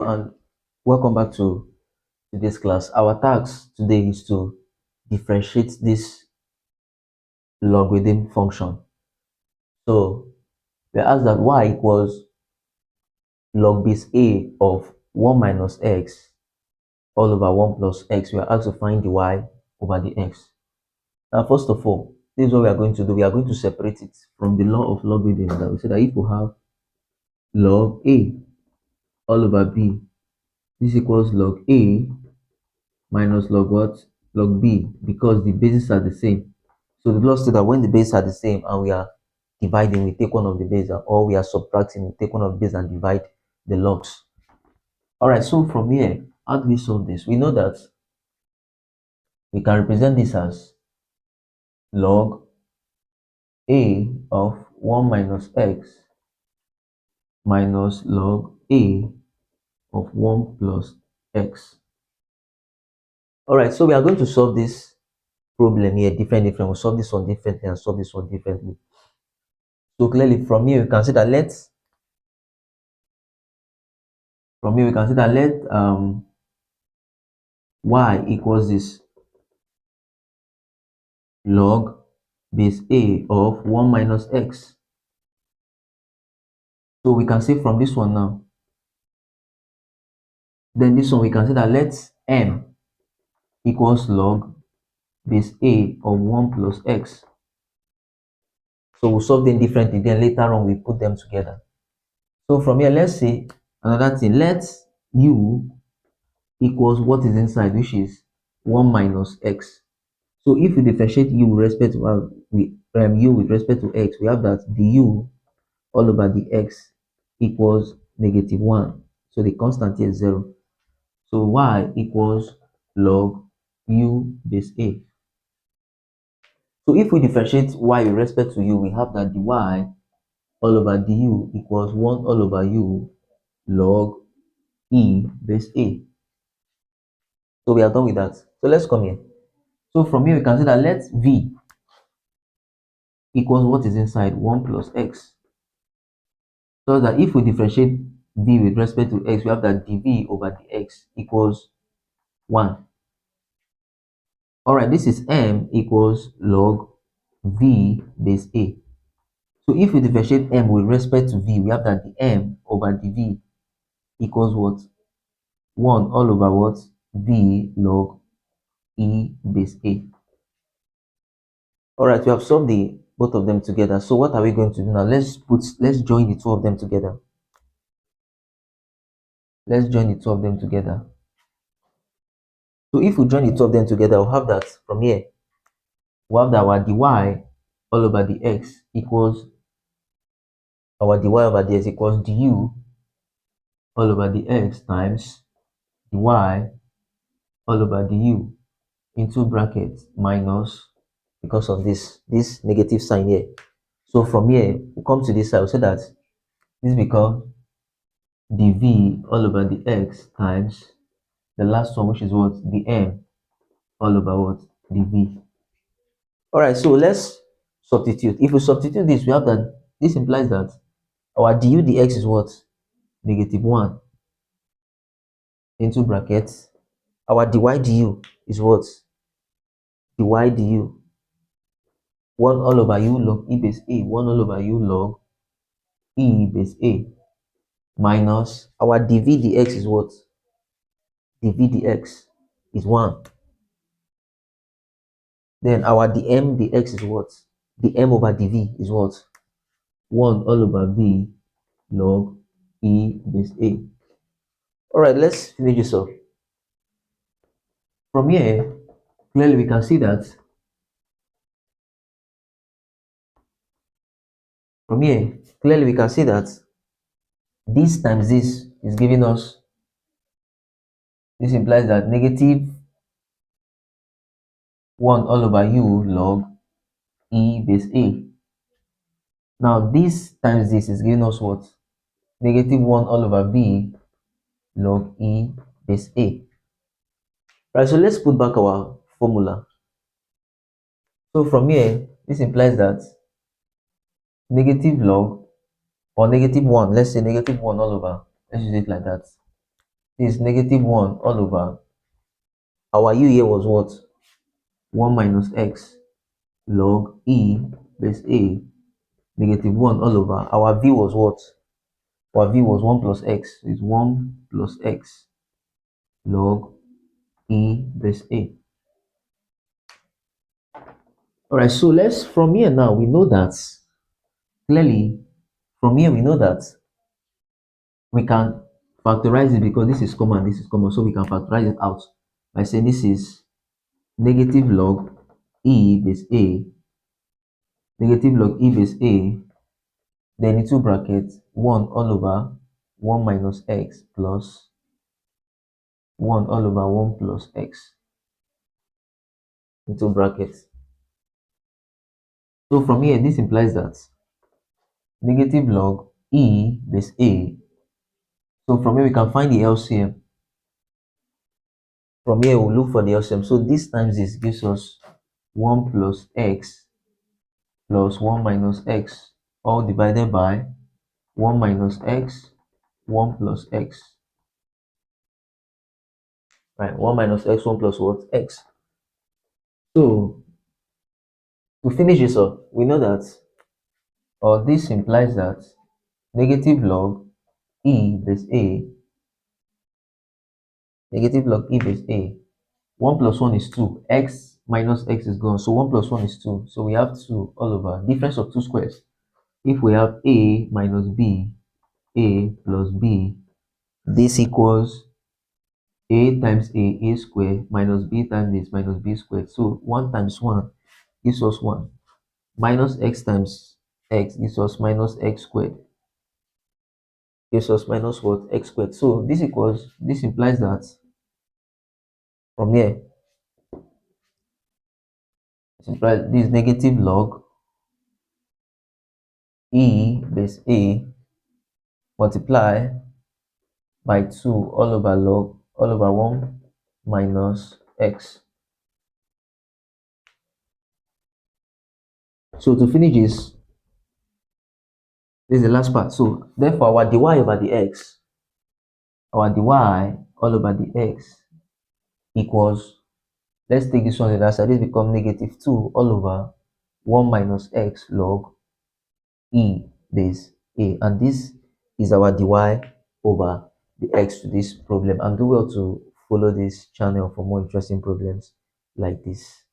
And welcome back to today's class. Our task today is to differentiate this logarithm function. So we are asked that y equals log base a of 1 minus x all over 1 plus x. We are asked to find the y over the x. Now, first of all, this is what we are going to do. We are going to separate it from the law of logarithm. That we say that if we have log a all over b, this equals log a minus log what? Log b, because the bases are the same. So the law says that when the bases are the same and we are dividing, we take one of the bases, or we are subtracting, we take one of the bases and divide the logs. All right, so from here, how do we solve this? We know that we can represent this as log a of 1 minus x minus log a of 1 plus x. All right, so we are going to solve this problem here different. We'll solve this one differently and solve this one differently. So clearly from here we can see that let y equals this log base a of 1 minus x. So we can say from this one now, then this one we can say that let m equals log base a of 1 plus x. So we'll solve them differently, then later on we put them together. So from here, let's say another thing, let u equals what is inside, which is 1 minus x. So if we differentiate u with respect to u with respect to x, we have that du all over the x equals -1. So the constant here is 0. So y equals log u base a. So if we differentiate y with respect to u, we have that dy all over du equals 1 all over u log e base a. So we are done with that. So let's come here. So from here we can say that let v equals what is inside 1 plus x. So that if we differentiate v with respect to x, we have that dv over dx equals 1. All right, this is m equals log v base a. So if we differentiate m with respect to v, we have that the m over dv equals what? 1 all over what? V log e base a. All right, we have solved the both of them together. So what are we going to do now? Let's join the two of them together. Let's join the two of them together. So if we join the two of them together, we'll have that from here. We'll have that our dy all over the x equals our dy over dx equals du all over the x times dy all over du into brackets minus, because of this negative sign here. So from here, we come to this side, we'll say that this becomes dv all over the x times the last one, which is what? The m all over what? Dv. All right, so let's substitute. If we substitute this, we have that this implies that our du dx is what? -1 into brackets. Our dy du is what? Dy du 1 all over u log e base a, 1 all over u log e base a, minus our dv dx is what? Dv dx is 1. Then our dm dx is what? Dm over dv is what? 1 all over v log e base a. All right, let's finish this off. From here, clearly we can see that this times this is giving us, this implies that -1 all over u log e base a. Now this times this is giving us what? -1 all over v log e base a. Right, so let's put back our formula. So from here, this implies that negative log or -1, let's say -1 all over, let's use it like that, is negative 1 all over. Our u here was what? 1 minus x log e base a, negative 1 all over. Our v was what? Our v was 1 plus x. Is 1 plus x log e base a. All right, so let's, from here now, we know that clearly, from here we know that we can factorize it because this is common, this is common, so we can factorize it out by saying this is negative log e base a, negative log e base a, then into brackets 1 all over 1 minus x plus 1 all over 1 plus x into brackets. So from here, this implies that negative log e base a. So from here, we can find the LCM. From here, we'll look for the LCM. So this times this gives us 1 plus x plus 1 minus x, all divided by 1 minus x, 1 plus x. Right, 1 minus x, 1 plus what? X. So to finish this up, we know that, or this implies that negative log e base a, negative log e base a, 1 plus 1 is 2, x minus x is gone, so 1 plus 1 is 2, so we have 2 all over, difference of 2 squares. If we have a minus b, a plus b, this equals a times a squared minus b times this minus b squared. So 1 times 1 gives us 1, minus x times x gives us minus x squared, gives us minus what? X squared. So this equals, this implies that from here, it implies this negative log e base a multiply by 2 all over log all over 1 minus x. So to finish this is the last part. So therefore our dy over the x, our dy all over the x equals, let's take this one to the other side, this becomes negative 2 all over 1 minus x log e base a, and this is our dy over the x to this problem. And do well to follow this channel for more interesting problems like this.